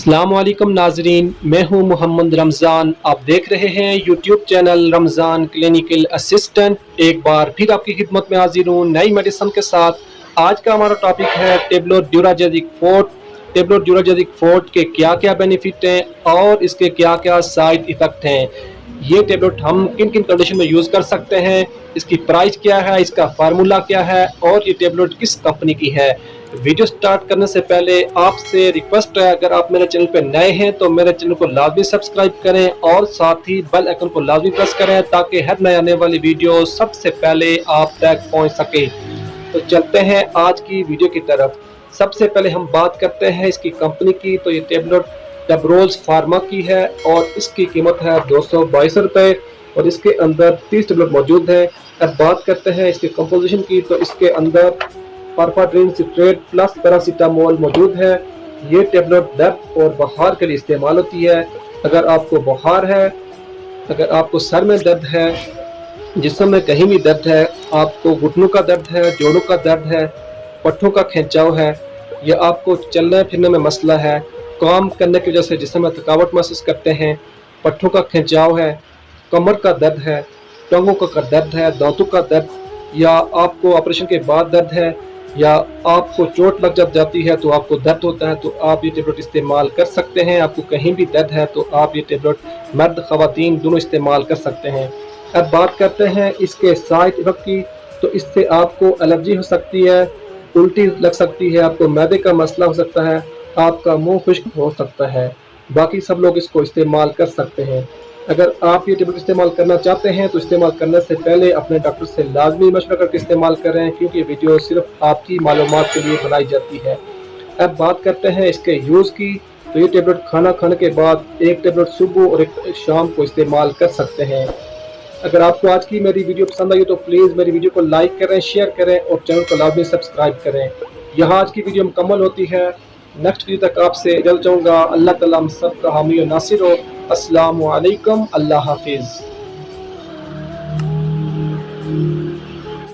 अस्सलाम वालेकुम नाजरीन, मैं हूं मोहम्मद रमज़ान। आप देख रहे हैं YouTube channel Ramzan clinical assistant. एक बार फिर आपकी खिदमत में हाजिर हूं नई मेडिसिन के साथ। आज का हमारा टॉपिक है टेबलो ड्यूराजेनिक फोर्ट। टेबलो ड्यूराजेनिक फोर्ट के क्या क्या बेनिफिट हैं और इसके क्या क्या साइड इफ़ेक्ट हैं। ये टेबलेट हम किन किन कंडीशन में यूज़ कर सकते हैं, इसकी प्राइस क्या है, इसका फार्मूला क्या है और ये टेबलेट किस कंपनी की है। वीडियो स्टार्ट करने से पहले आपसे रिक्वेस्ट है, अगर आप मेरे चैनल पर नए हैं तो मेरे चैनल को लाजमी सब्सक्राइब करें और साथ ही बेल आइकन को लाजमी प्रेस करें ताकि हर नए आने वाली वीडियो सबसे पहले आप तक पहुंच सके। तो चलते हैं आज की वीडियो की तरफ। सबसे पहले हम बात करते हैं इसकी कंपनी की। तो ये टेबलेट डबरोज फार्मा की है और इसकी कीमत है 222 रुपये और इसके अंदर 30 टेबलेट मौजूद है। अब बात करते हैं इसके कंपोजिशन की। तो इसके अंदर परफाड्रिन सिट्रेट प्लस पैरासीटामोल मौजूद है। ये टेबलेट दर्द और बुखार के लिए इस्तेमाल होती है। अगर आपको बुखार है, अगर आपको सर में दर्द है, जिस्म में कहीं भी दर्द है, आपको घुटनों का दर्द है, जोड़ों का दर्द है, पट्टों का खिंचाव है, या आपको चलने फिरने में मसला है, काम करने की वजह से जिस्म में थकावट महसूस करते हैं, पट्टों का खिंचाव है, कमर का दर्द है, टांगों का दर्द है, दांतों का दर्द, या आपको ऑपरेशन के बाद दर्द है, या आपको चोट लग जाती है तो आपको दर्द होता है, तो आप ये टेबलेट इस्तेमाल कर सकते हैं। आपको कहीं भी दर्द है तो आप ये टेबलेट मर्द ख़वातीन दोनों इस्तेमाल कर सकते हैं। अब बात करते हैं इसके साइड इफेक्ट की। तो इससे आपको एलर्जी हो सकती है, उल्टी लग सकती है, आपको मैदे का मसला हो सकता है, आपका मुंह खुश्क हो सकता है। बाकी सब लोग इसको इस्तेमाल कर सकते हैं। अगर आप ये टेबलेट इस्तेमाल करना चाहते हैं तो इस्तेमाल करने से पहले अपने डॉक्टर से लाजमी मशवरा करके इस्तेमाल करें, क्योंकि वीडियो सिर्फ आपकी मालूमात के लिए बनाई जाती है। अब बात करते हैं इसके यूज़ की। तो ये टेबलेट खाना खाने के बाद एक टेबलेट सुबह और एक शाम को इस्तेमाल कर सकते हैं। अगर आपको आज की मेरी वीडियो पसंद आई तो प्लीज़ मेरी वीडियो को लाइक करें, शेयर करें और चैनल को लाजमी सब्सक्राइब करें। यहाँ आज की वीडियो मुकम्मल होती है। नेक्स्ट वीडियो तक आपसे जल्द चाहूँगा। अल्लाह ताला हम सब का हामी और नासिर हो। अस्सलामु अलैकुम, अल्लाह हाफिज़।